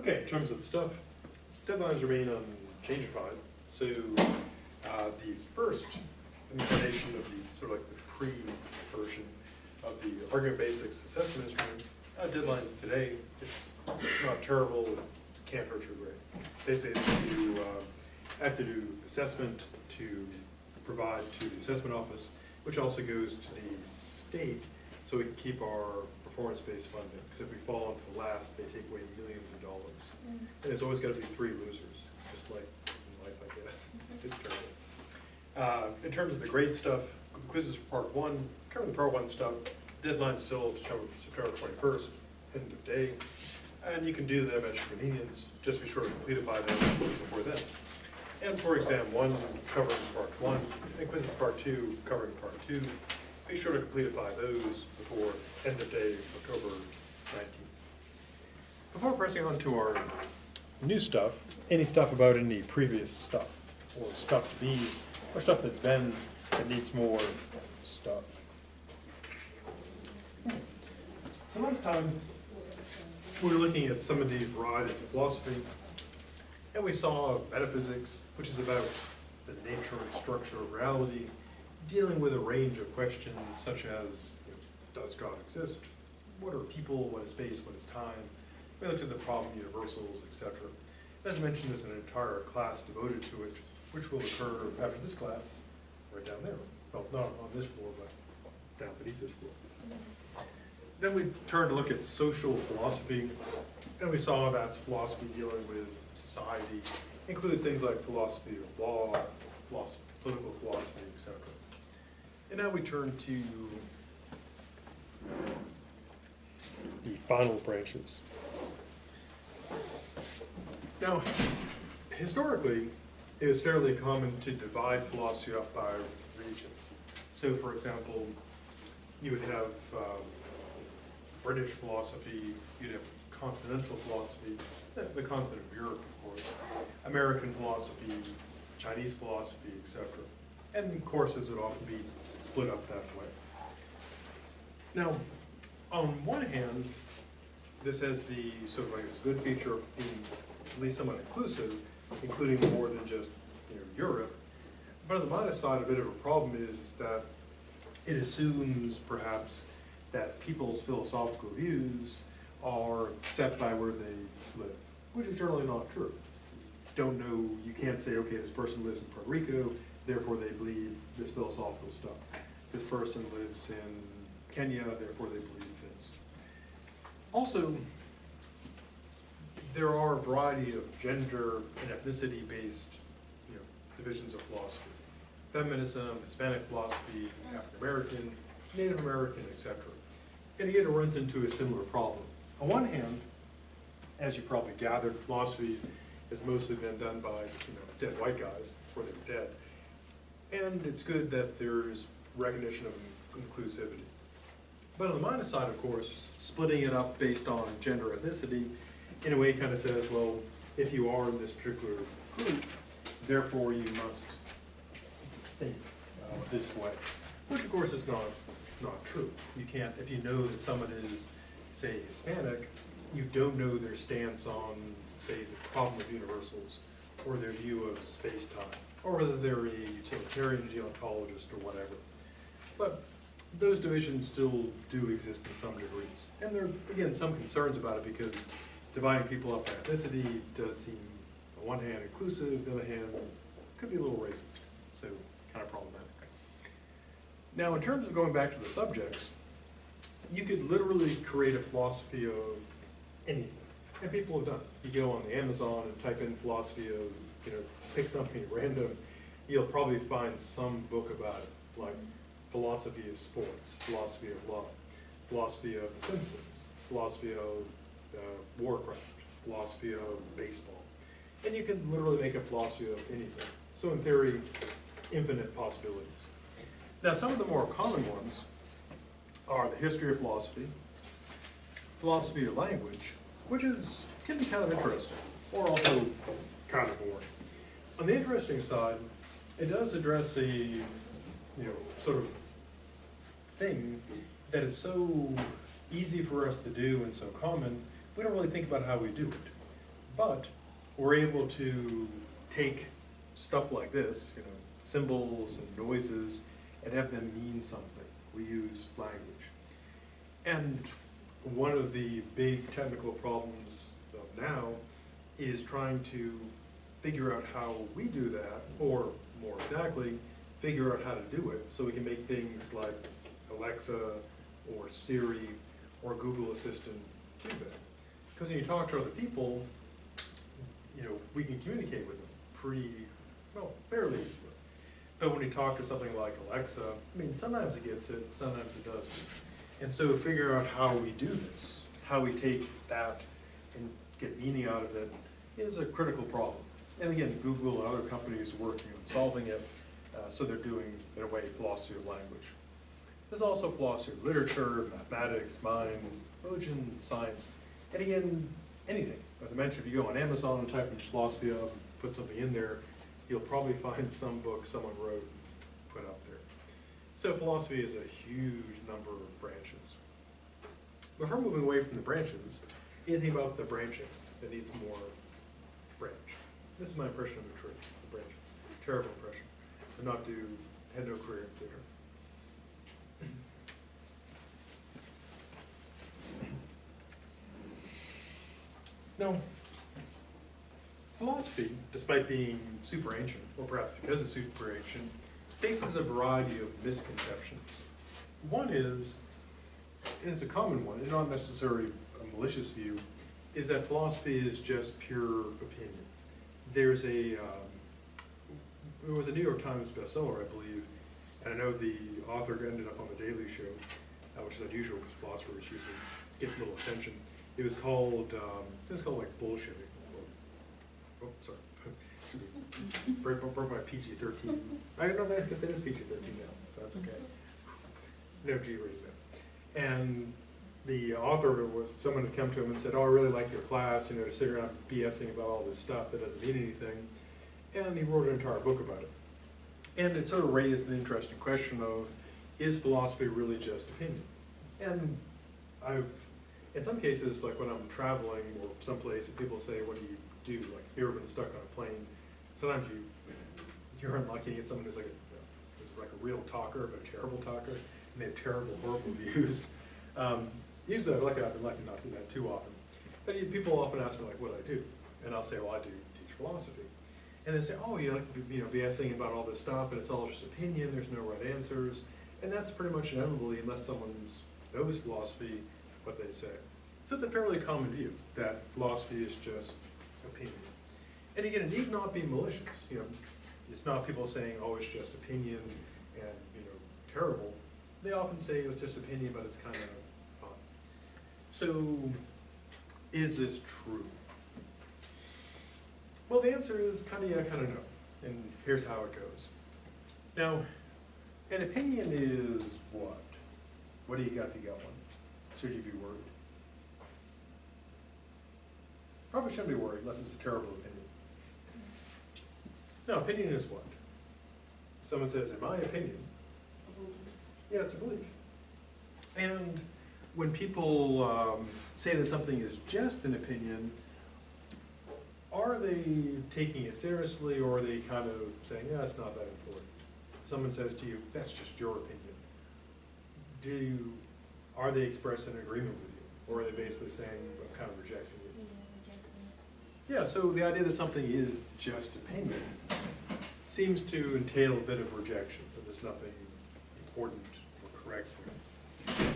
Okay, in terms of the stuff, deadlines remain unchangified. So the first incarnation of the sort of like the pre-version of the argument basics assessment instrument, deadlines today, it's not terrible, it can't hurt your grade. Basically, you have to do assessment to provide to the assessment office, which also goes to the state, so we can keep our performance-based funding. Because if we fall into the last, they take away millions of dollars. And there's always got to be 3 losers, just like in life, I guess. It's terrible. In terms of the grade stuff, the quizzes for part 1, covering the part 1 stuff, deadline's still September 21st, end of day. And you can do them at your convenience, just be sure to completify them before then. And for exam 1, covering part 1, and quizzes part 2, covering part 2, be sure to completify those before end of day, October 19th. Before pressing on to our new stuff, any stuff about any previous stuff, or stuff to be, or stuff that's been, that needs more stuff. So last time, we were looking at some of the varieties of philosophy, and we saw metaphysics, which is about the nature and structure of reality, dealing with a range of questions such as, does God exist? What are people? What is space? What is time? We looked at the problem universals, etc. As I mentioned, there's an entire class devoted to it, which will occur after this class, right down there. Well, not on this floor, but down beneath this floor. Then we turned to look at social philosophy, and we saw that's philosophy dealing with society, included things like philosophy of law, political philosophy, etc. And now we turn to the final branches. Now, historically, it was fairly common to divide philosophy up by region. So, for example, you would have British philosophy, you'd have continental philosophy, the continent of Europe, of course, American philosophy, Chinese philosophy, etc. And courses would often be split up that way. Now, on one hand, this has the sort of like a good feature of being at least somewhat inclusive, including more than just Europe. But on the minus side, a bit of a problem is that it assumes perhaps that people's philosophical views are set by where they live, which is generally not true. Don't know, you can't say, okay, this person lives in Puerto Rico, therefore they believe this philosophical stuff. This person lives in Kenya, therefore they believe this. Also, there are a variety of gender and ethnicity-based divisions of philosophy. Feminism, Hispanic philosophy, African American, Native American, etc. And again, it runs into a similar problem. On one hand, as you probably gathered, philosophy has mostly been done by dead white guys before they were dead. And it's good that there's recognition of inclusivity. But on the minus side, of course, splitting it up based on gender ethnicity, in a way kind of says, well, if you are in this particular group, therefore you must think this way. Which, of course, is not true. You can't, if you know that someone is, say, Hispanic, you don't know their stance on, say, the problem of universals, or their view of space-time, or whether they're a utilitarian geontologist or whatever. But those divisions still do exist in some degrees. And there are, again, some concerns about it because dividing people up by ethnicity does seem, on one hand, inclusive, on the other hand, could be a little racist. So, kind of problematic. Now, in terms of going back to the subjects, you could literally create a philosophy of anything. And people have done it. You go on the Amazon and type in philosophy of, pick something random, you'll probably find some book about it, like philosophy of sports, philosophy of love, philosophy of The Simpsons, philosophy of Warcraft, philosophy of baseball. And you can literally make a philosophy of anything. So in theory, infinite possibilities. Now, some of the more common ones are the history of philosophy, philosophy of language, which can be kind of interesting, or also kind of boring. On the interesting side, it does address a sort of thing that is so easy for us to do and so common, we don't really think about how we do it. But we're able to take stuff like this, you know, symbols and noises, and have them mean something. We use language. And one of the big technical problems of now is trying to figure out how we do that, or more exactly, figure out how to do it so we can make things like Alexa or Siri or Google Assistant do that. Because when you talk to other people, you know, we can communicate with them fairly easily. But when you talk to something like Alexa, I mean, sometimes it gets it, sometimes it doesn't. And so figure out how we do this, how we take that and get meaning out of it, is a critical problem. And again, Google and other companies are working on solving it, so they're doing, in a way, philosophy of language. There's also philosophy of literature, mathematics, mind, religion, science, and again, anything. As I mentioned, if you go on Amazon and type in philosophy of, put something in there, you'll probably find some book someone wrote and put up there. So philosophy is a huge number of branches. Before moving away from the branches, anything about the branching that needs more branch? This is my impression of the tree, the branches. Terrible impression. Had no career in theater. Now, philosophy, despite being super ancient, or perhaps because it's super ancient, faces a variety of misconceptions. One is, and it's a common one, and not necessarily a malicious view, is that philosophy is just pure opinion. There's it was a New York Times bestseller, I believe, and I know the author ended up on the Daily Show, which is unusual because philosophers usually get little attention. It was called like bullshitting. Oh, sorry. broke my PG-13. I don't know that because it is PG-13 now, so that's okay. No G rating there. And the author was, someone had come to him and said, "Oh, I really like your class, you know, to sit around BSing about all this stuff that doesn't mean anything." And he wrote an entire book about it. And it sort of raised an interesting question of, is philosophy really just opinion? And in some cases, like when I'm traveling or someplace and people say, "What do you do?" Like, have you ever been stuck on a plane? Sometimes you're unlucky to get someone who's like a real talker, but a terrible talker, and they have terrible, horrible views. Usually I've been lucky not to do that too often. But people often ask me, like, what do I do? And I'll say, well, I do teach philosophy. And they say, oh, you like, BSing about all this stuff, and it's all just opinion, there's no right answers. And that's pretty much inevitably, unless someone knows philosophy, what they say. So it's a fairly common view that philosophy is just opinion. And again, it need not be malicious. You know, it's not people saying, oh, it's just opinion and, terrible. They often say it's just opinion, but it's kind of fun. So, is this true? Well, the answer is kind of yeah, kind of no. And here's how it goes. Now, an opinion is what? What do you got if you got one? Should you be worried? Probably shouldn't be worried unless it's a terrible opinion. Now, opinion is what? Someone says, in my opinion. Yeah, it's a belief. And when people say that something is just an opinion, are they taking it seriously, or are they kind of saying, yeah, it's not that important? Someone says to you, that's just your opinion. Are they expressing agreement with you? Or are they basically saying, I'm kind of rejecting you? Yeah, so the idea that something is just opinion seems to entail a bit of rejection, that there's nothing important or correct there.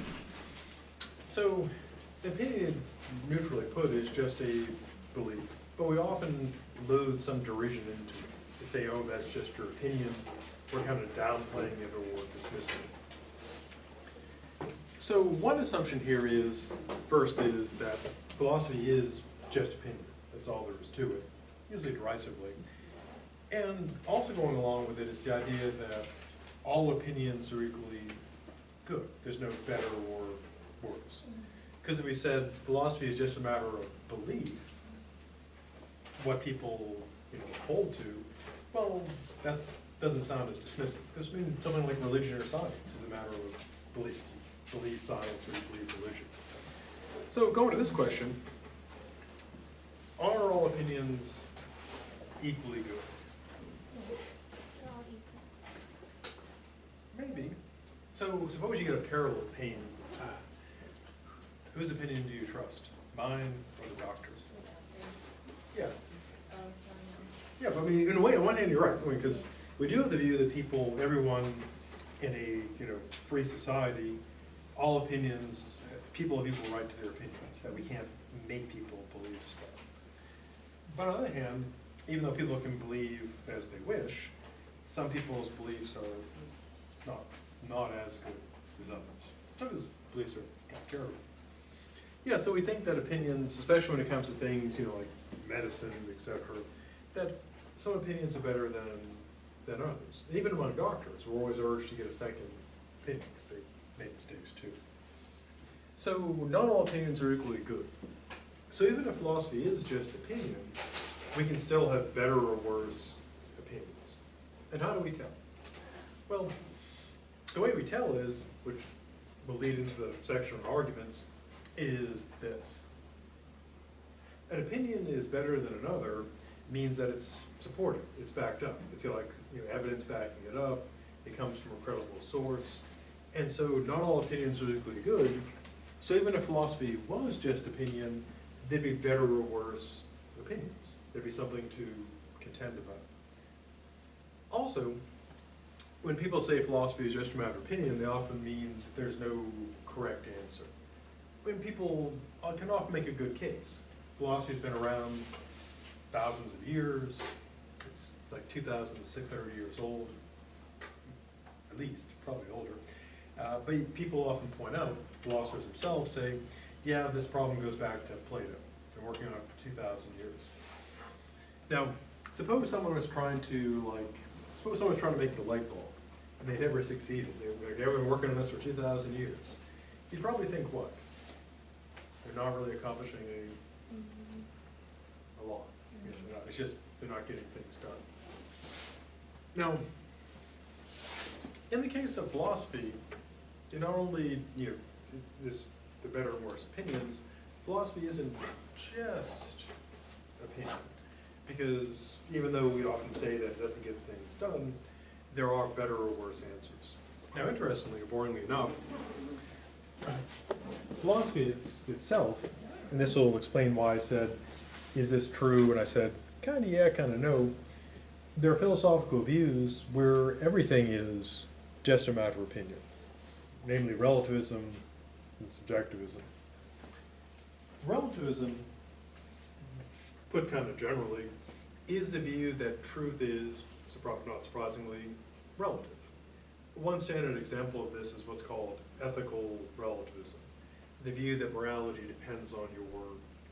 So, opinion, neutrally put, is just a belief. But we often load some derision into it to say, oh, that's just your opinion. We're kind of downplaying it or dismissing it. So one assumption here is, first is that philosophy is just opinion. That's all there is to it, usually derisively. And also going along with it is the idea that all opinions are equally good. There's no better or worse. Because if we said philosophy is just a matter of belief, what people hold to, well, that doesn't sound as dismissive. Because something like religion or science is a matter of belief. Believe science or believe religion. So going to this question, are all opinions equally good? Maybe. So suppose you get a terrible opinion. Whose opinion do you trust? Mine or the doctor's? Yeah. Yeah, but I mean, in a way, on one hand, you're right. I mean, because we do have the view that people, everyone in a free society, all opinions, people have equal right to their opinions. That we can't make people believe stuff. But on the other hand, even though people can believe as they wish, some people's beliefs are not as good as others. Some people's beliefs are kind of terrible. Yeah, so we think that opinions, especially when it comes to things, like medicine, etc., that some opinions are better than others. And even among doctors, we're always urged to get a second opinion because they make mistakes too. So not all opinions are equally good. So even if philosophy is just opinion, we can still have better or worse opinions. And how do we tell? Well, the way we tell is, which will lead into the section on arguments, is this. An opinion is better than another means that it's supported, it's backed up. It's got evidence backing it up, it comes from a credible source. And so not all opinions are equally good. So even if philosophy was just opinion, there'd be better or worse opinions. There'd be something to contend about. Also, when people say philosophy is just a matter of opinion, they often mean that there's no correct answer. When people can often make a good case. Philosophy's been around thousands of years. It's like 2,600 years old, at least, probably older. But people often point out, philosophers themselves say, yeah, this problem goes back to Plato. Been working on it for 2,000 years. Now, suppose someone was trying to make the light bulb, and they never succeeded. They've been working on this for 2,000 years. You'd probably think what? They're not really accomplishing a lot. It's just they're not getting things done. Now, in the case of philosophy, not only there's the better and worse opinions, philosophy isn't just opinion. Because even though we often say that it doesn't get things done, there are better or worse answers. Now, interestingly, or boringly enough, philosophy itself, and this will explain why I said, is this true? And I said, kind of yeah, kind of no. There are philosophical views where everything is just a matter of opinion, namely relativism and subjectivism. Relativism, put kind of generally, is the view that truth is, not surprisingly, relative. One standard example of this is what's called ethical relativism, the view that morality depends on your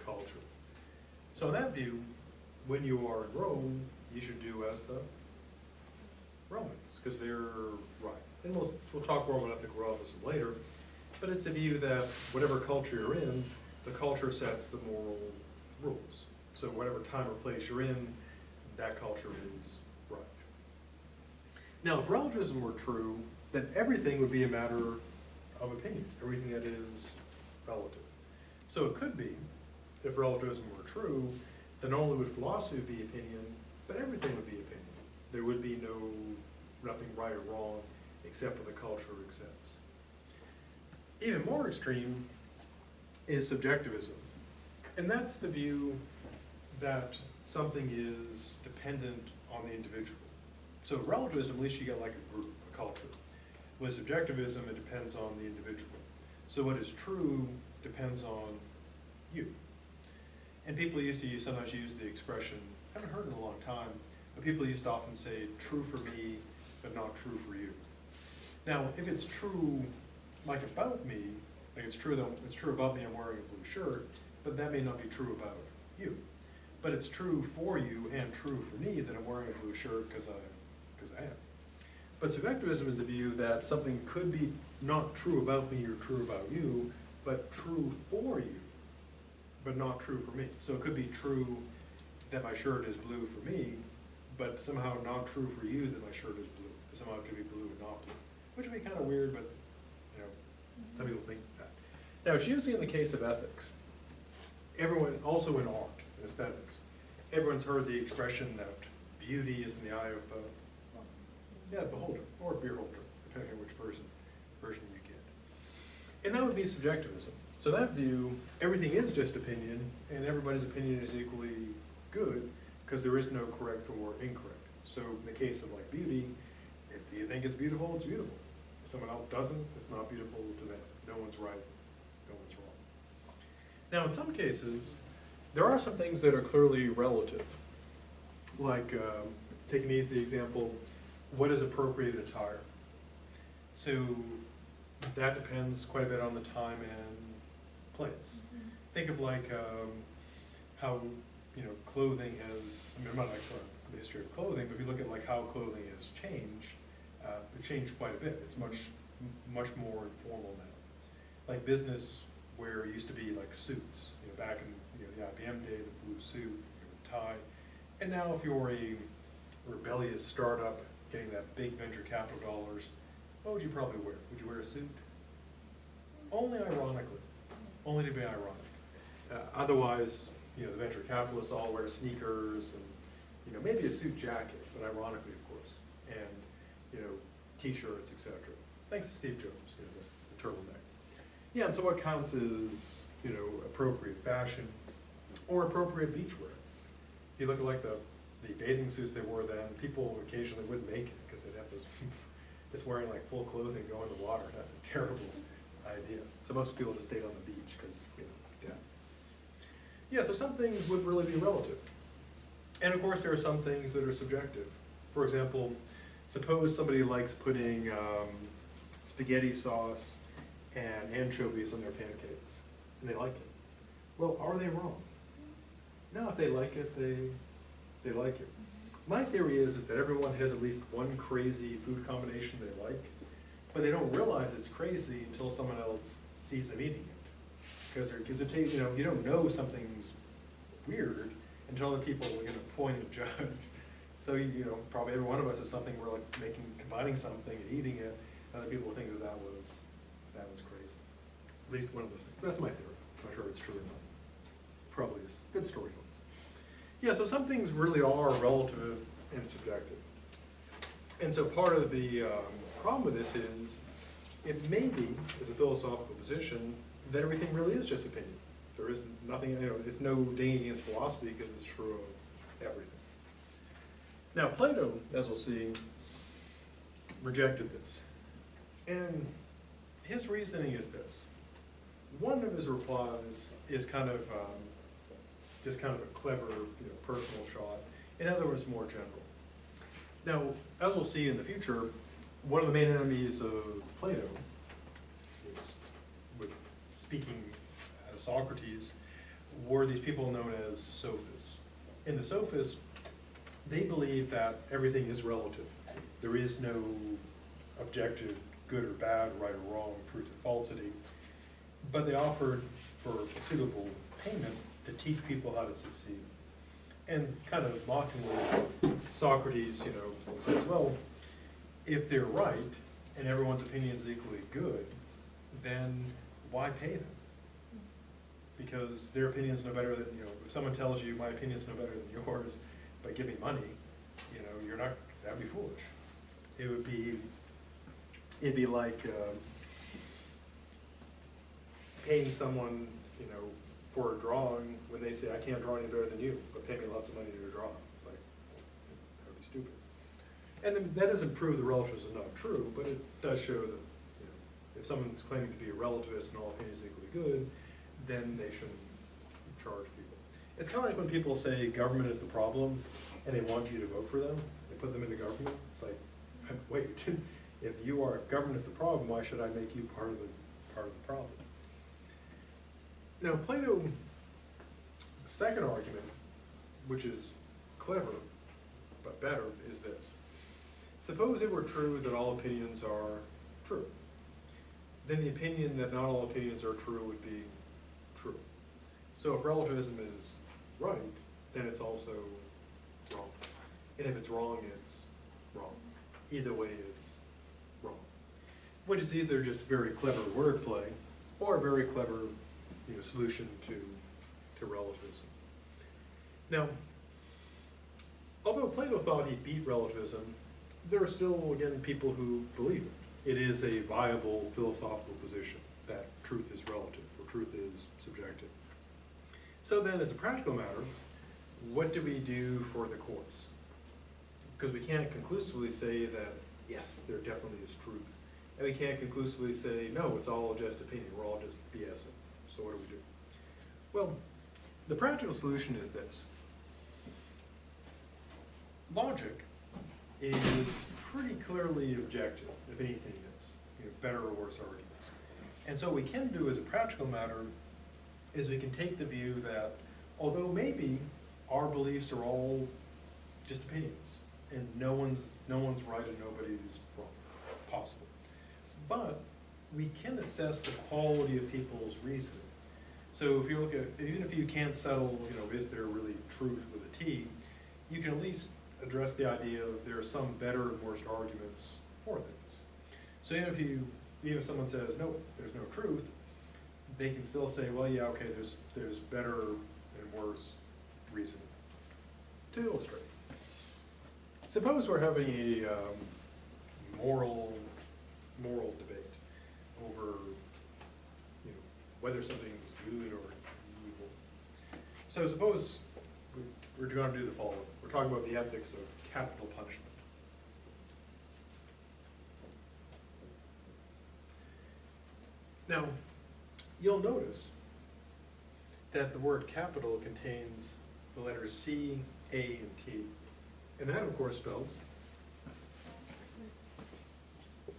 culture. So in that view, when you are in Rome, you should do as the Romans, because they're right. And we'll talk more about ethical relativism later, but it's a view that whatever culture you're in, the culture sets the moral rules. So whatever time or place you're in, that culture is right. Now, if relativism were true, then everything would be a matter of opinion, everything that is relative. So it could be, if relativism were true, then not only would philosophy be opinion, but everything would be opinion. There would be nothing right or wrong except what the culture accepts. Even more extreme is subjectivism. And that's the view that something is dependent on the individual. So relativism, at least you get like a group, a culture. With subjectivism, it depends on the individual. So what is true depends on you. And people used to sometimes use the expression, I haven't heard it in a long time, but people used to often say, true for me, but not true for you. Now, if it's true, like about me, like it's true about me, I'm wearing a blue shirt, but that may not be true about you. But it's true for you and true for me that I'm wearing a blue shirt because I am. But subjectivism is the view that something could be not true about me or true about you, but true for you, but not true for me. So it could be true that my shirt is blue for me, but somehow not true for you that my shirt is blue. Somehow it could be blue and not blue, which would be kind of weird, but some people think that. Now, it's usually in the case of ethics. Everyone, also in art, aesthetics. Everyone's heard the expression that beauty is in the eye of the beholder, or beer holder, depending on which version you get. And that would be subjectivism. So that view, everything is just opinion, and everybody's opinion is equally good, because there is no correct or incorrect. So in the case of like beauty, if you think it's beautiful, it's beautiful. If someone else doesn't, it's not beautiful to them. No one's right, no one's wrong. Now in some cases, there are some things that are clearly relative. Like, take an easy example, what is appropriate attire? So that depends quite a bit on the time and place. Think of like how, clothing has, I'm not an expert on the history of clothing, but if you look at like how clothing has changed, it changed quite a bit. It's much more informal now. Like business where it used to be like suits, back in the IBM day, the blue suit, tie. And now if you're a rebellious startup getting that big venture capital dollars, what would you probably wear? Would you wear a suit? Only ironically, only to be ironic. Otherwise, the venture capitalists all wear sneakers and maybe a suit jacket, but ironically, of course, and t-shirts, etc. Thanks to Steve Jobs, the turtleneck. Yeah, and so what counts as appropriate fashion or appropriate beachwear? If you look at like the bathing suits they wore then, people occasionally wouldn't make it because they'd have those just wearing like full clothing going to water. That's a terrible idea. So most people just stayed on the beach because death. Yeah, so some things would really be relative. And of course there are some things that are subjective. For example, suppose somebody likes putting spaghetti sauce and anchovies on their pancakes, and they like it. Well, are they wrong? No, if they like it, they like it. My theory is that everyone has at least one crazy food combination they like, but they don't realize it's crazy until someone else sees them eating it. Because it tastes, you don't know something's weird until other people point and judge. So probably every one of us is something we're like combining something and eating it, and other people think that was crazy. At least one of those things. That's my theory. I'm not sure if it's true or not. Probably is. Good story goes. Yeah, so some things really are relative and subjective. And so part of the problem with this is, it may be, as a philosophical position, that everything really is just opinion. There is nothing, it's no dinging against philosophy because it's true of everything. Now Plato, as we'll see, rejected this. And his reasoning is this. One of his replies is kind of just kind of a clever, personal shot. In other words, more general. Now, as we'll see in the future, one of the main enemies of Plato, with speaking as Socrates, were these people known as sophists. And the sophists, they believe that everything is relative. There is no objective good or bad, right or wrong, truth or falsity. But they offered for suitable payment to teach people how to succeed. And kind of mockingly, Socrates, says, well, if they're right and everyone's opinion is equally good, then why pay them? Because their opinion is no better than, if someone tells you my opinion is no better than yours, but give me money, you're not, that'd be foolish. It'd be like paying someone, for a drawing when they say, I can't draw any better than you, but pay me lots of money to draw. It's like, that would be stupid. And then that doesn't prove the relativism is not true, but it does show that, if someone's claiming to be a relativist and all opinions are equally good, then they shouldn't charge people. It's kind of like when people say government is the problem and they want you to vote for them, they put them into government. It's like, wait, if government is the problem, why should I make you part of the problem? Now Plato's second argument, which is clever but better, is this. Suppose it were true that all opinions are true. Then the opinion that not all opinions are true would be true. So if relativism is right, then it's also wrong. And if it's wrong, it's wrong. Either way, it's wrong. Which is either just very clever wordplay or a very clever solution to relativism. Now, although Plato thought he beat relativism, there are still, again, people who believe it. It is a viable philosophical position that truth is relative, or truth is subjective. So then, as a practical matter, what do we do for the course? Because we can't conclusively say that, yes, there definitely is truth. And we can't conclusively say, no, it's all just opinion, we're all just BSing. So what do we do? Well, the practical solution is this. Logic is pretty clearly objective, if anything is, better or worse arguments. And so what we can do as a practical matter is we can take the view that although maybe our beliefs are all just opinions, and no one's right and nobody's wrong, possible. But we can assess the quality of people's reasoning. So if you look at, even if you can't settle, is there really truth with a T, you can at least address the idea of there are some better and worse arguments for things. So even if someone says, no, there's no truth, they can still say, well, yeah, okay, there's better and worse reasoning. To illustrate, suppose we're having a moral debate over whether something's good or evil. So suppose we're going to do the following. We're talking about the ethics of capital punishment. Now, you'll notice that the word capital contains the letters C, A, and T. And that, of course, spells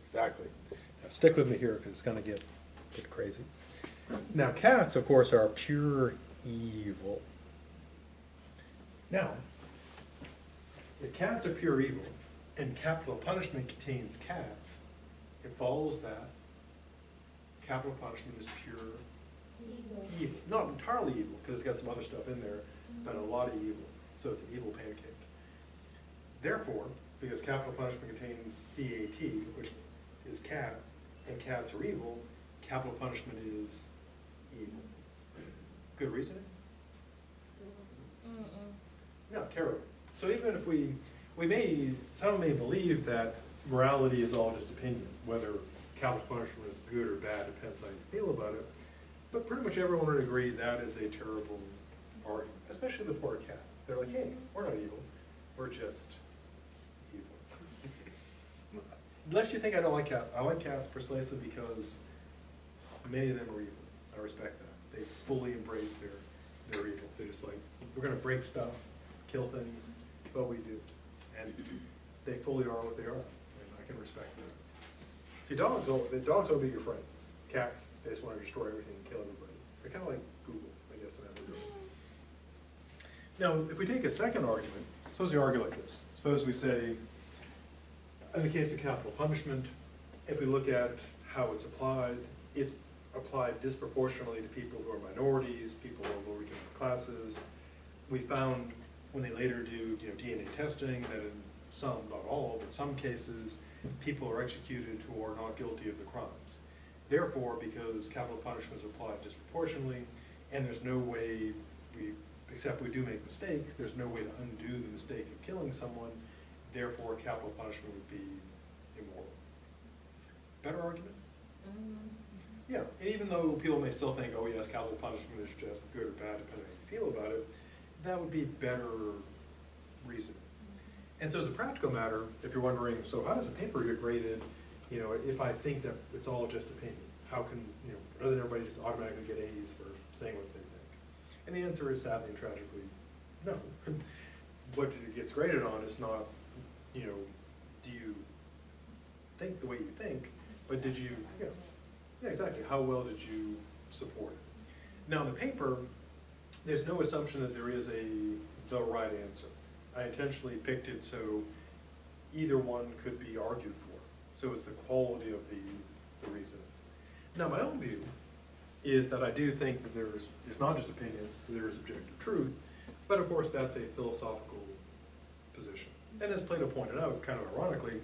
exactly. Now, stick with me here because it's going to get crazy. Now, cats, of course, are pure evil. Now, if cats are pure evil and capital punishment contains cats, it follows that capital punishment is pure evil. Not entirely evil, because it's got some other stuff in there, but a lot of evil. So it's an evil pancake. Therefore, because capital punishment contains CAT, which is cat, and cats are evil, capital punishment is evil. Good reasoning? No, terrible. So even if some may believe that morality is all just opinion, whether capital punishment is good or bad depends how you feel about it, but pretty much everyone would agree that is a terrible argument, especially the poor cats. They're like, hey, we're not evil, we're just evil. Unless you think I don't like cats. I like cats precisely because many of them are evil. I respect that. They fully embrace their evil. They're just like, we're going to break stuff, kill things, but we do. And they fully are what they are, and I can respect that. See, dogs will be your friends. Cats, they just want to destroy everything and kill everybody. They're kind of like Google, I guess, in that regard. Now, if we take a second argument, suppose we argue like this. Suppose we say, in the case of capital punishment, if we look at how it's applied disproportionately to people who are minorities, people who are lower income classes. We found when they later do DNA testing that in some, not all, but some cases, people are executed who are not guilty of the crimes. Therefore, because capital punishment is applied disproportionately, and there's no way except we do make mistakes, there's no way to undo the mistake of killing someone, therefore capital punishment would be immoral. Better argument? Yeah, and even though people may still think, oh yes, capital punishment is just good or bad depending on how you feel about it, that would be better reasoning. And so as a practical matter, if you're wondering, so how does a paper get graded, if I think that it's all just opinion? How can, doesn't everybody just automatically get A's for saying what they think? And the answer is sadly and tragically, no. What it gets graded on is not, do you think the way you think, but did you, yeah, exactly, how well did you support it? Now in the paper, there's no assumption that there is the right answer. I intentionally picked it so either one could be argued for. So it's the quality of the reasoning. Now my own view is that I do think that it's not just opinion, there is objective truth, but of course that's a philosophical position. And as Plato pointed out, kind of ironically,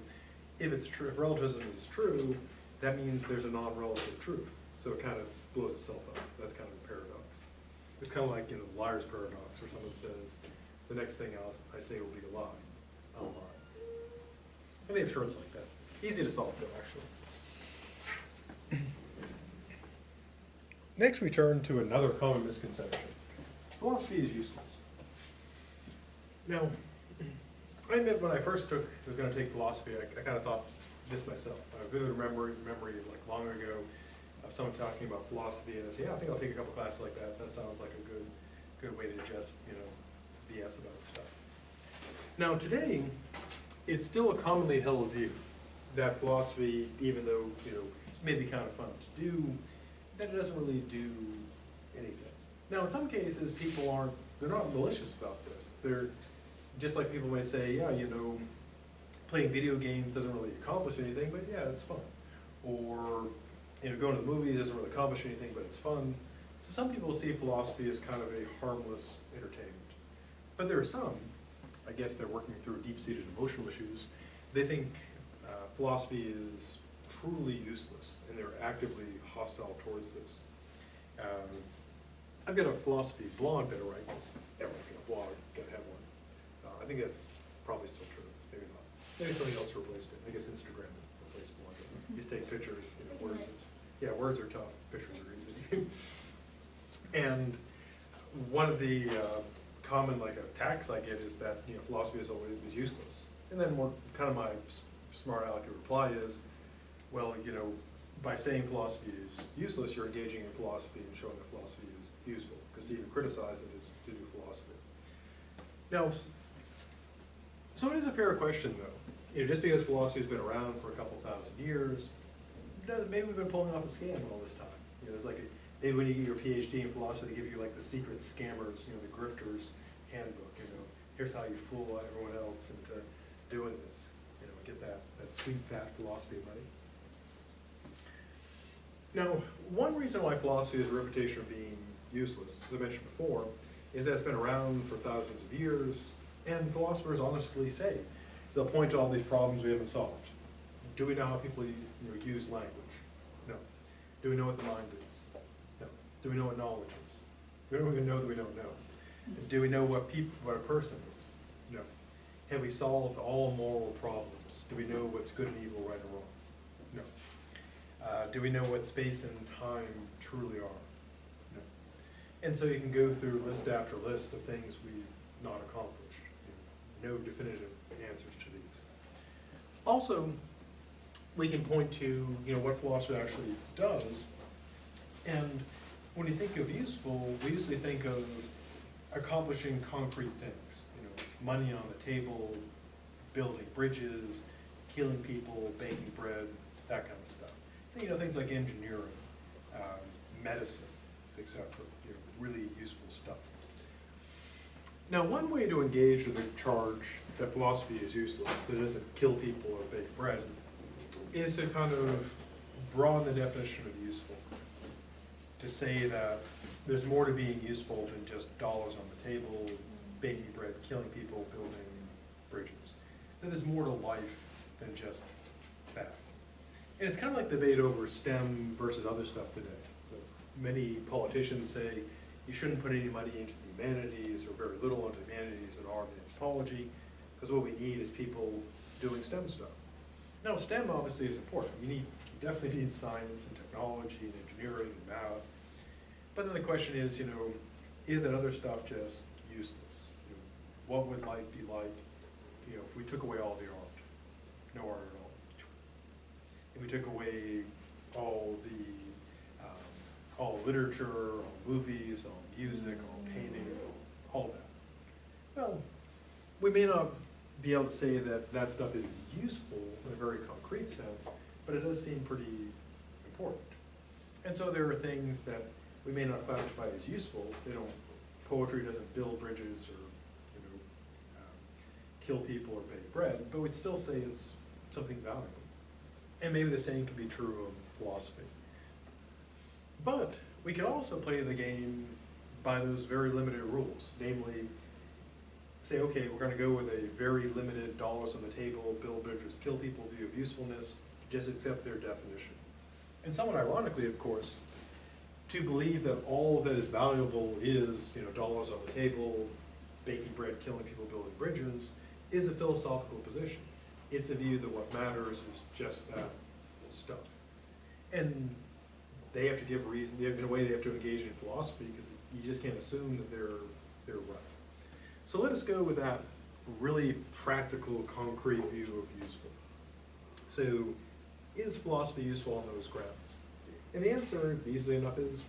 if it's true, if relativism is true, that means there's a non-relative truth. So it kind of blows itself up. That's kind of a paradox. It's kind of like, the liar's paradox, where someone says, the next thing I say will be a lie. I'll lie. And they have shorts like that. Easy to solve though, actually. Next we turn to another common misconception. Philosophy is useless. Now, I admit when I first was going to take philosophy, I kind of thought this myself. I have a vivid memory like long ago of someone talking about philosophy, and I said, yeah, I think I'll take a couple classes like that. That sounds like a good way to just, BS about stuff. Now today, it's still a commonly held view that philosophy, even though, may be kind of fun to do, that it doesn't really do anything. Now in some cases, they're not malicious about this. They're just like people might say, yeah, playing video games doesn't really accomplish anything, but yeah, it's fun. Or, going to the movies doesn't really accomplish anything, but it's fun. So some people see philosophy as kind of a harmless entertainment. But there are some, I guess they're working through deep-seated emotional issues, they think philosophy is truly useless, and they're actively hostile towards this. I've got a philosophy blog that I write, because everyone's got a blog, gotta have one. I think that's probably still true, maybe not. Maybe something else replaced it. I guess Instagram replaced blogging. You just take pictures, words. Words are tough, pictures are easy. And one of the common attacks I get is that philosophy is always useless. And then what kind of my smart aleck reply is, well, by saying philosophy is useless, you're engaging in philosophy and showing that philosophy is useful. Because to even criticize it is to do philosophy. Now, so it is a fair question though. Just because philosophy has been around for a couple thousand years, maybe we've been pulling off a scam all this time. There's maybe when you get your PhD in philosophy, they give you the secret scammers, the grifters handbook. Here's how you fool everyone else into doing this. Get that sweet fat philosophy money. Now, one reason why philosophy has a reputation of being useless, as I mentioned before, is that it's been around for thousands of years, and philosophers honestly say they'll point to all these problems we haven't solved. Do we know how people use language? No. Do we know what the mind is? No. Do we know what knowledge is? We don't even know that we don't know. Do we know what a person is? No. Have we solved all moral problems? Do we know what's good and evil, right and wrong? No. Do we know what space and time truly are? No. And so you can go through list after list of things we've not accomplished. No definitive answers to these. Also, we can point to what philosophy actually does, and when you think of useful, we usually think of accomplishing concrete things. Money on the table, building bridges, killing people, baking bread, that kind of stuff. Things like engineering, medicine, etc. Really useful stuff. Now, one way to engage with the charge that philosophy is useless, that it doesn't kill people or bake bread, is to kind of broaden the definition of useful. To say that there's more to being useful than just dollars on the table, baking bread, killing people, building bridges. That there's more to life than just that. And it's kind of like the debate over STEM versus other stuff today. Many politicians say you shouldn't put any money into the humanities or very little into the humanities and art and anthropology, because what we need is people doing STEM stuff. Now, STEM obviously is important. You definitely need science and technology and engineering and math. But then the question is, is that other stuff just useless? What would life be like, if we took away all the art? No art at all. If we took away all literature, all movies, all music, all painting, all that. Well, we may not be able to say that that stuff is useful in a very concrete sense, but it does seem pretty important. And so there are things that we may not classify as useful. Poetry doesn't build bridges or kill people or bake bread, but we'd still say it's something valuable. And maybe the same could be true of philosophy. But we can also play the game by those very limited rules, namely, say, okay, we're going to go with a very limited dollars on the table, build bridges, kill people view of usefulness, just accept their definition. And somewhat ironically, of course, to believe that all that is valuable is, dollars on the table, baking bread, killing people, building bridges, is a philosophical position. It's a view that what matters is just that stuff. And they have to give reason, in a way they have to engage in philosophy, because you just can't assume that they're right. So let us go with that really practical, concrete view of useful. So, is philosophy useful on those grounds? And the answer, easily enough, is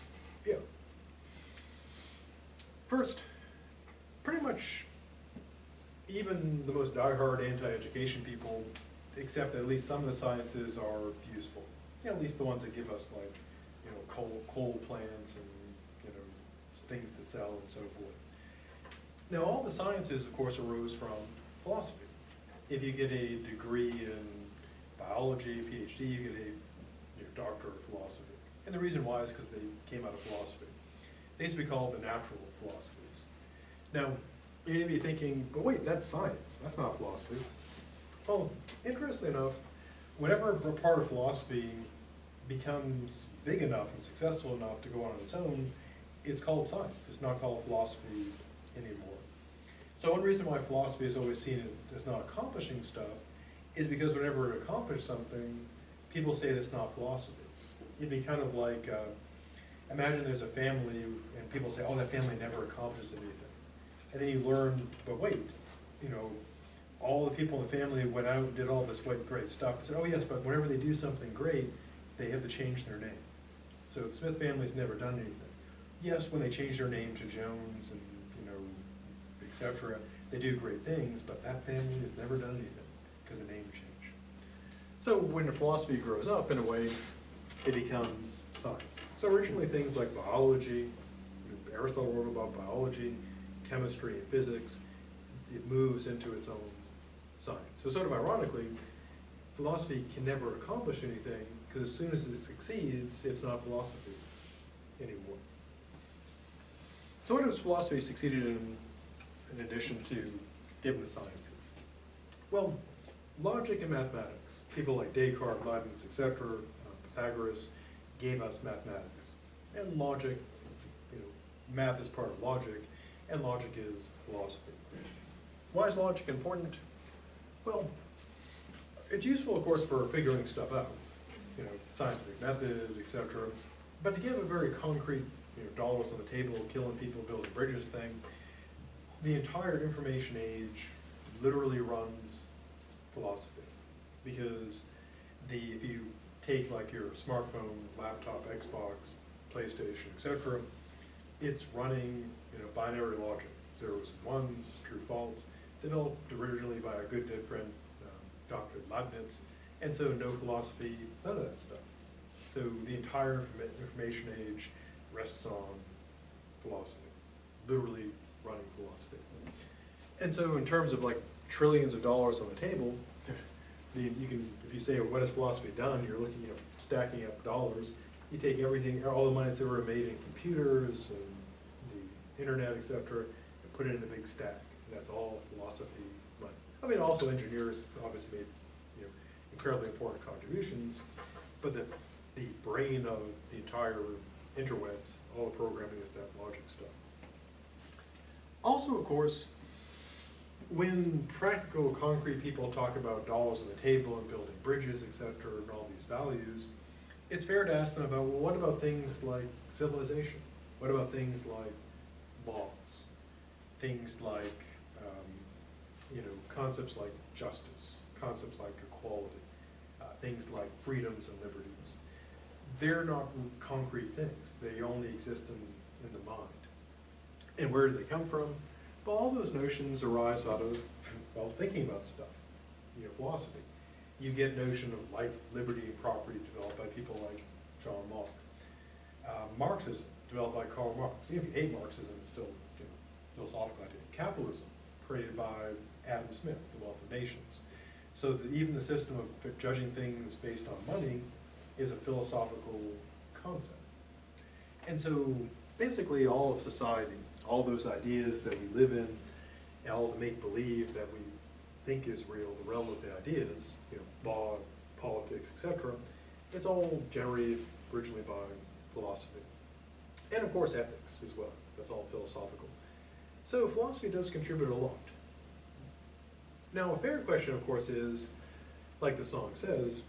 yeah. First, pretty much even the most diehard anti-education people accept that at least some of the sciences are useful. Yeah, at least the ones that give us, like, you know, coal plants and, you know, things to sell and so forth. Now, all the sciences, of course, arose from philosophy. If you get a degree in biology, PhD, you get a doctor of philosophy. And the reason why is because they came out of philosophy. They used to be called the natural philosophies. Now, you may be thinking, but wait, that's science, that's not philosophy. Well, interestingly enough, whenever a part of philosophy becomes big enough and successful enough to go on its own, it's called science. It's not called philosophy anymore. So one reason why philosophy is always seen as not accomplishing stuff is because whenever it accomplishes something, people say that's not philosophy. It'd be kind of like, imagine there's a family and people say, oh, that family never accomplishes anything. And then you learn, but wait, you know, all the people in the family went out and did all this great stuff and said, oh yes, but whenever they do something great, they have to change their name. So the Smith family's never done anything. Yes, when they change their name to Jones and, you know, etc., they do great things, but that family has never done anything because the name changed. So when the philosophy grows up, in a way, it becomes science. So originally things like biology, Aristotle wrote about biology, chemistry and physics, it moves into its own science. So sort of ironically, philosophy can never accomplish anything because as soon as it succeeds, it's not philosophy anymore. So what has philosophy succeeded in addition to given the sciences? Well, logic and mathematics. People like Descartes, Leibniz, etc., Pythagoras gave us mathematics. And logic, you know, math is part of logic, and logic is philosophy. Why is logic important? Well, it's useful, of course, for figuring stuff out, you know, scientific methods, etc. But to give a very concrete, you know, dollars on the table, killing people, building bridges thing, the entire information age literally runs philosophy. Because if you take like your smartphone, laptop, Xbox, PlayStation, etc., it's running, you know, binary logic, zeros and ones, true, false, developed originally by a good friend, Dr. Leibniz, and so no philosophy, none of that stuff. So the entire information age rests on philosophy, literally running philosophy. And so in terms of like trillions of dollars on the table, you can, if you say, well, what has philosophy done, you're looking at stacking up dollars. You take everything, all the money that's ever made in computers and the internet, etc., and put it in a big stack. And that's all philosophy money. I mean, also engineers obviously made, you know, incredibly important contributions, but the brain of the entire interwebs, all the programming is that logic stuff. Also, of course, when practical, concrete people talk about dollars on the table and building bridges, etc., and all these values, it's fair to ask them about, well, what about things like civilization? What about things like laws? Things like, you know, concepts like justice, concepts like equality, things like freedoms and liberties. They're not concrete things. They only exist in the mind. And where do they come from? Well, all those notions arise out of, well, thinking about stuff, you know, philosophy. You get a notion of life, liberty, and property developed by people like John Locke. Marxism, developed by Karl Marx. Even if you hate Marxism, it's still, you know, philosophical idea. Capitalism, created by Adam Smith, The Wealth of Nations. So that even the system of judging things based on money is a philosophical concept. And so basically all of society, all those ideas that we live in, and all the make-believe that we think is real, the realm of the ideas, you know, law, politics, etc., it's all generated originally by philosophy. And of course ethics as well, that's all philosophical. So philosophy does contribute a lot. Now, a fair question, of course, is, like the song says,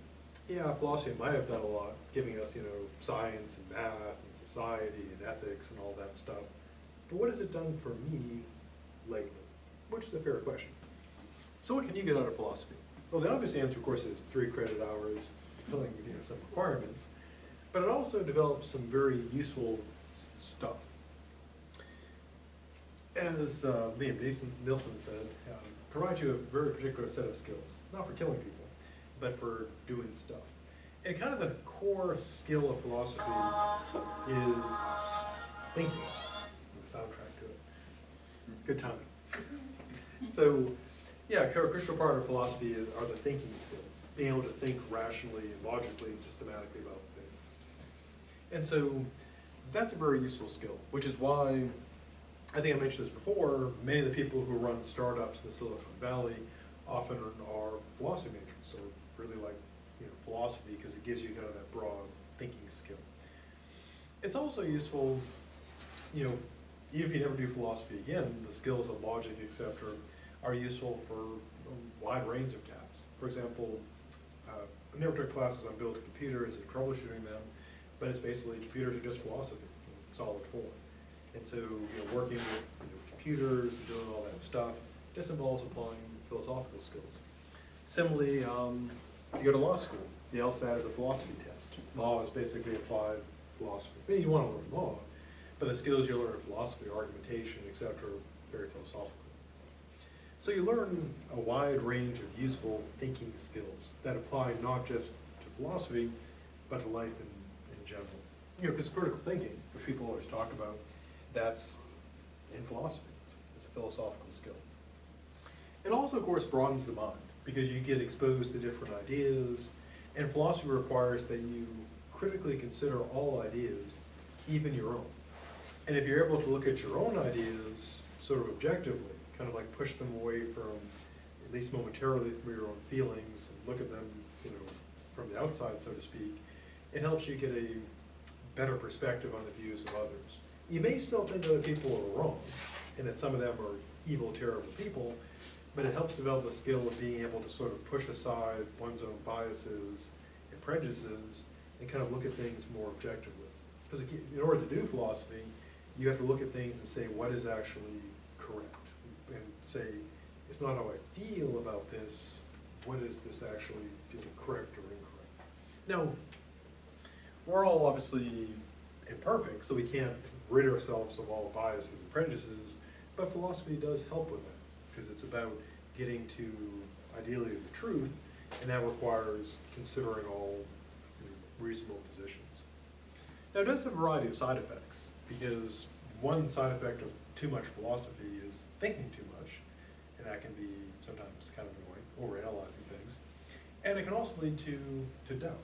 yeah, philosophy might have done a lot, giving us, science and math and society and ethics and all that stuff. But what has it done for me lately? Which is a fair question. So what can you get out of philosophy? Well, the obvious answer, of course, is 3 credit hours, fulfilling some requirements. But it also develops some very useful stuff. As Liam Nielsen said, provides you a very particular set of skills, not for killing people, but for doing stuff. And kind of the core skill of philosophy is thinking, the soundtrack to it. Good timing. So, yeah, a crucial part of philosophy are the thinking skills, being able to think rationally and logically and systematically about things. And so that's a very useful skill, which is why, I think I mentioned this before, many of the people who run startups in the Silicon Valley often are philosophy majors, or really like philosophy, because it gives you kind of that broad thinking skill. It's also useful, even if you never do philosophy again, the skills of logic, etc., are useful for a wide range of tasks. For example, I never took classes on building computers and troubleshooting them, but it's basically computers are just philosophy in solid form. And so, working with computers and doing all that stuff just involves applying philosophical skills. Similarly, you go to law school. The LSAT is a philosophy test. Law is basically applied philosophy. I mean, you want to learn law, but the skills you learn in philosophy, argumentation, etc., are very philosophical. So you learn a wide range of useful thinking skills that apply not just to philosophy, but to life in general. Because critical thinking, which people always talk about, that's in philosophy. It's a philosophical skill. It also, of course, broadens the mind, because you get exposed to different ideas, and philosophy requires that you critically consider all ideas, even your own. And if you're able to look at your own ideas sort of objectively, kind of like push them away from, at least momentarily, from your own feelings, and look at them, from the outside, so to speak, it helps you get a better perspective on the views of others. You may still think other people are wrong, and that some of them are evil, terrible people, but it helps develop the skill of being able to sort of push aside one's own biases and prejudices and kind of look at things more objectively. Because in order to do philosophy, you have to look at things and say what is actually correct, and say, it's not how I feel about this, what is this actually, is it correct or incorrect? Now, we're all obviously imperfect, so we can't rid ourselves of all biases and prejudices, but philosophy does help with that, because it's about getting to, ideally, the truth, and that requires considering all reasonable positions. Now, it does have a variety of side effects, because one side effect of too much philosophy is thinking too much, and that can be sometimes kind of annoying, overanalyzing things. And it can also lead to doubt,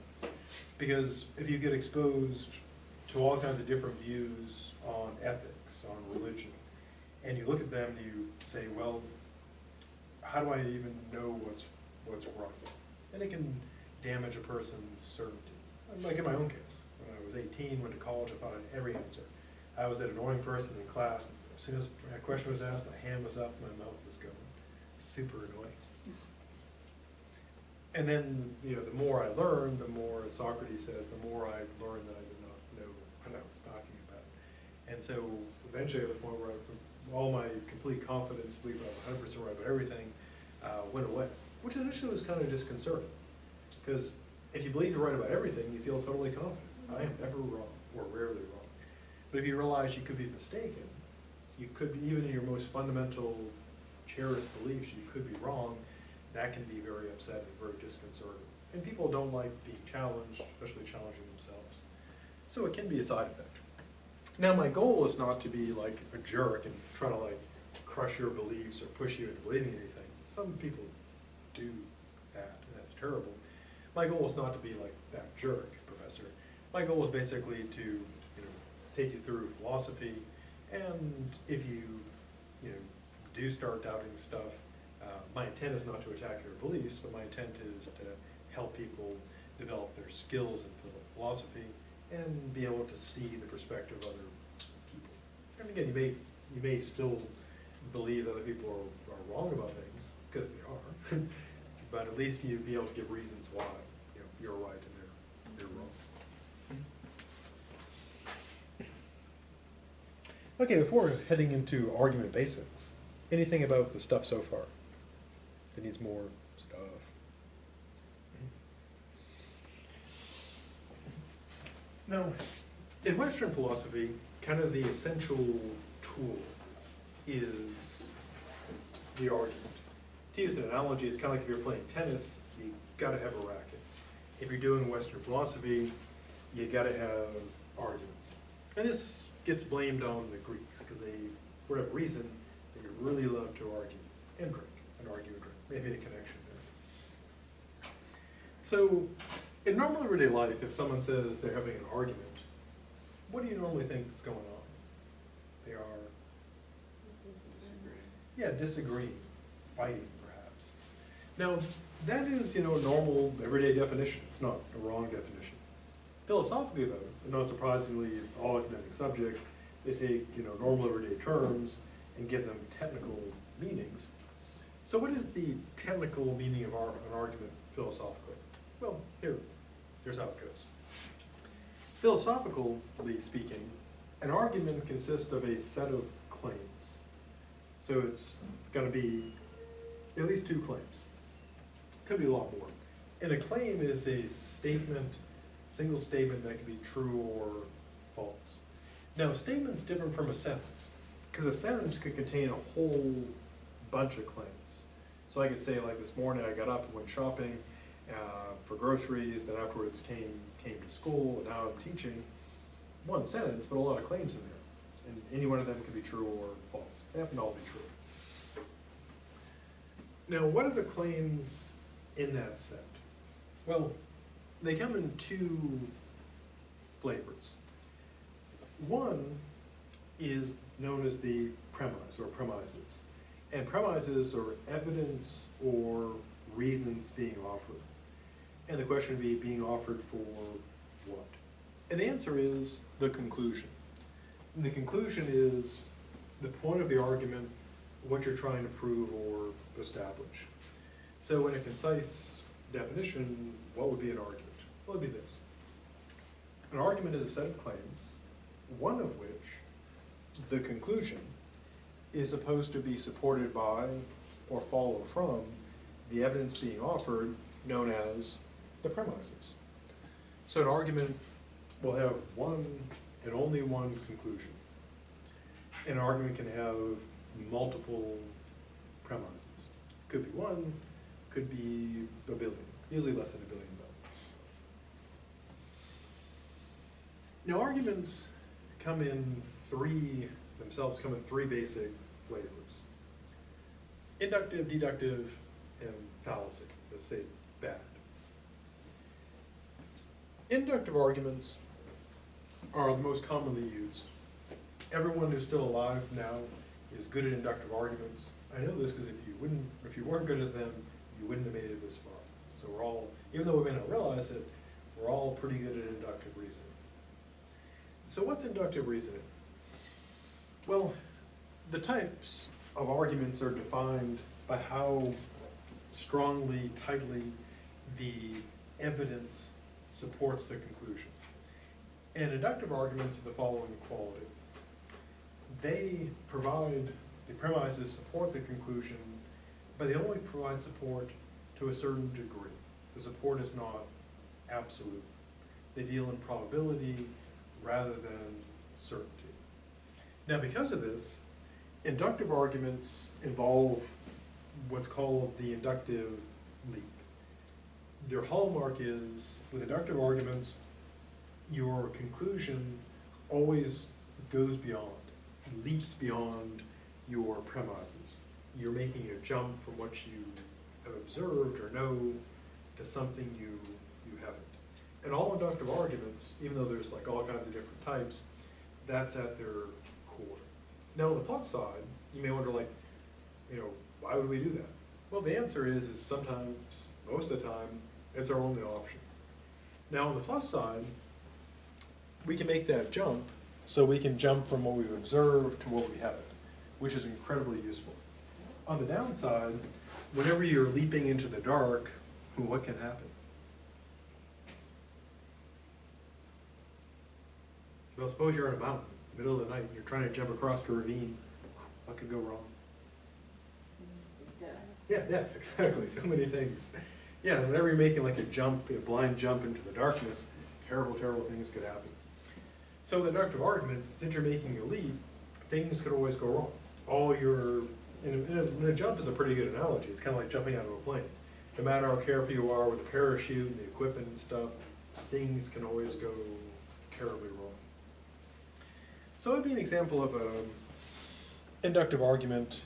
because if you get exposed to all kinds of different views on ethics, on religion, and you look at them and you say, well, how do I even know what's right? And it can damage a person's certainty. Like in my own case, when I was 18, went to college, I thought I had every answer. I was that annoying person in class. As soon as a question was asked, my hand was up, my mouth was going. Super annoying. And then, the more I learned, the more, as Socrates says, the more I learned that I did not know what I was talking about. And so eventually at the point where all my complete confidence, believe I was 100% right about everything, went away, which initially was kind of disconcerting. Because if you believe you're right about everything, you feel totally confident. I am never wrong, or rarely wrong. But if you realize you could be mistaken, you could be, even in your most fundamental, cherished beliefs, you could be wrong, that can be very upsetting, very disconcerting. And people don't like being challenged, especially challenging themselves. So it can be a side effect. Now, my goal is not to be like a jerk and try to crush your beliefs or push you into believing anything. Some people do that, and that's terrible. My goal is not to be like that jerk, Professor. My goal is basically to take you through philosophy, and if you do start doubting stuff, my intent is not to attack your beliefs, but my intent is to help people develop their skills in philosophy and be able to see the perspective of other people. And again, you may still believe other people are wrong about things, because they are, but at least you'd be able to give reasons why, you know, you're right and they're wrong. Okay, before heading into argument basics, anything about the stuff so far that needs more stuff? Now, in Western philosophy, kind of the essential tool is the argument. To use an analogy, it's kind of like if you're playing tennis, you gotta have a racket. If you're doing Western philosophy, you gotta have arguments. And this gets blamed on the Greeks, because they, for whatever reason, they really love to argue and drink, and argue and drink. Maybe a connection there. So, in normal everyday life, if someone says they're having an argument, what do you normally think is going on? They are disagreeing, fighting perhaps. Now, that is, you know, a normal everyday definition. It's not a wrong definition. Philosophically though, and not surprisingly, all academic subjects, they take, you know, normal everyday terms and give them technical meanings. So what is the technical meaning of an argument philosophically? Well, here's how it goes. Philosophically speaking, an argument consists of a set of claims. So it's going to be at least two claims. Could be a lot more. And a claim is a statement, single statement that can be true or false. Now, a statement's different from a sentence, because a sentence could contain a whole bunch of claims. So I could say, like, this morning I got up and went shopping for groceries, then afterwards came to school, and now I'm teaching. One sentence, but a lot of claims in there. And any one of them could be true or false. They happen to all be true. Now, what are the claims in that set? Well, they come in two flavors. One is known as the premise or premises. And premises are evidence or reasons being offered. And the question would be being offered for what? And the answer is the conclusion. And the conclusion is the point of the argument, what you're trying to prove or establish. So in a concise definition, what would be an argument? Well, it would be this. An argument is a set of claims, one of which, the conclusion, is supposed to be supported by or follow from the evidence being offered, known as the premises. So an argument will have one and only one conclusion. An argument can have multiple premises. Could be one, could be a billion, usually less than a billion though. Now arguments come in three basic flavors. Inductive, deductive, and fallacic, let's say bad. Inductive arguments are the most commonly used. Everyone who's still alive now is good at inductive arguments. I know this because if you weren't good at them, you wouldn't have made it this far. So we're all, even though we may not realize it, we're all pretty good at inductive reasoning. So what's inductive reasoning? Well, the types of arguments are defined by how strongly, tightly the evidence supports the conclusion. And inductive arguments have the following quality. They provide, the premises support the conclusion, but they only provide support to a certain degree. The support is not absolute. They deal in probability rather than certainty. Now, because of this, inductive arguments involve what's called the inductive leap. Their hallmark is, with inductive arguments, your conclusion always goes beyond, leaps beyond your premises. You're making a jump from what you have observed or know to something you haven't. And all inductive arguments, even though there's like all kinds of different types, that's at their core. Now on the plus side, you may wonder, like, you know, why would we do that? Well, the answer is sometimes, most of the time, it's our only option. Now on the plus side, we can make that jump, so we can jump from what we've observed to what we haven't. which is incredibly useful. On the downside, whenever you're leaping into the dark, what can happen? Well, suppose you're on a mountain, middle of the night, you're trying to jump across a ravine. What could go wrong? Yeah, exactly, so many things. Yeah, whenever you're making like a jump, a blind jump into the darkness, terrible, terrible things could happen. So in deductive arguments, since you're making a leap, things could always go wrong. And a jump is a pretty good analogy. It's kind of like jumping out of a plane. No matter how careful you are with the parachute and the equipment and stuff, things can always go terribly wrong. So it would be an example of an inductive argument,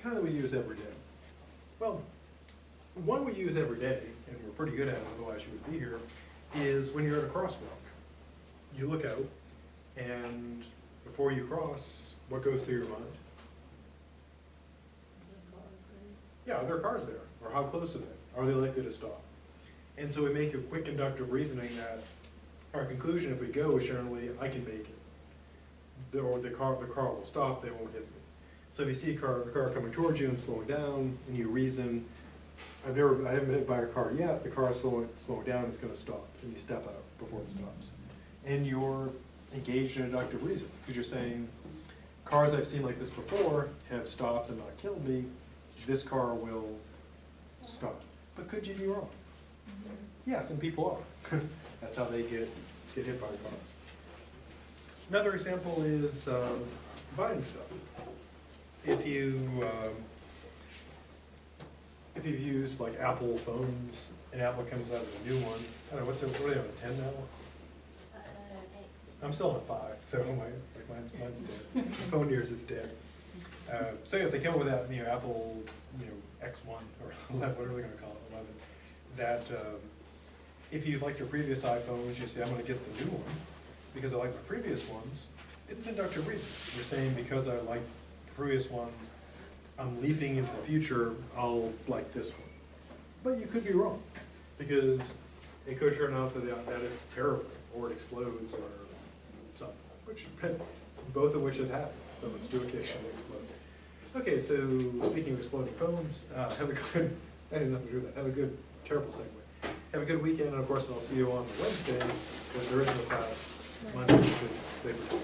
kind of we use every day. Well, one we use every day, and we're pretty good at it, otherwise you would be here, is when you're at a crosswalk. You look out, and before you cross, what goes through your mind? Yeah, are there cars there? Or how close are they? Are they likely to stop? And so we make a quick inductive reasoning that our conclusion, if we go, is generally, I can make it. Or the car will stop, they won't hit me. So if you see the car coming towards you and slowing down, and you reason, I haven't been hit by a car yet, the car is slowing down, it's going to stop, and you step out before it stops. And you're engaged in inductive reasoning, because you're saying, cars I've seen like this before have stopped and not killed me, this car will stop. But could you be wrong? Yes, and people are. That's how they get hit by cars. Another example is buying stuff. If you've used like Apple phones and Apple comes out with a new one, I don't know, what are they on, a 10 now? I'm still on a 5, so mine's dead. The phone years is dead. So if they come up with that, Apple, X1 or 11, whatever they're going to call it, 11, that if you liked your previous iPhones, you say, I'm going to get the new one because I like my previous ones. It's inductive reasoning. You're saying because I like the previous ones, I'm leaping into the future, I'll like this one. But you could be wrong, because it could turn out that it's terrible, or it explodes, or something, both of which have happened, though it's do occasionally explode. Okay, so speaking of exploding phones, have a good, I had nothing to do with that, have a good, terrible segue. Have a good weekend, and of course I'll see you on Wednesday, because there isn't a class Monday, which is Labor Day.